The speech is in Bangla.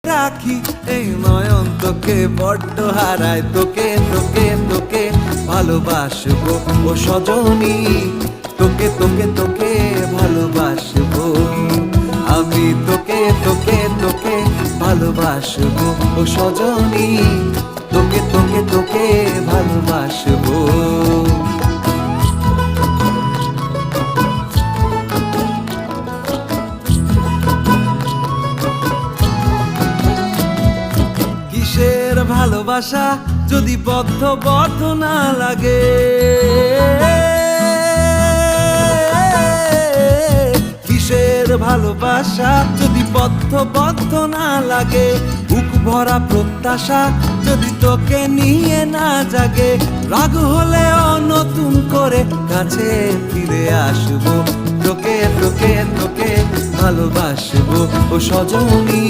রাখি এই নয়ন তোকে বড্ড হারায় তোকে তোকে তোকে ভালোবাসবো ও সজনী তোকে তোকে তোকে ভালোবাসবো আমি তোকে তোকে তোকে ভালোবাসবো ও সজনী তোকে তোকে তোকে ভালোবাসবো কিসের ভালোবাসা যদি বদ্ধ বদ্ধ না লাগে কিসের ভালোবাসা যদি বদ্ধ বদ্ধ না লাগে বুক ভরা প্রত্যাশা যদি তোকে নিয়ে না জাগে রাগ হলেও নতুন করে কাছে ফিরে আসবো তোকে তোকে তোকে ভালোবাসবো ও সজনী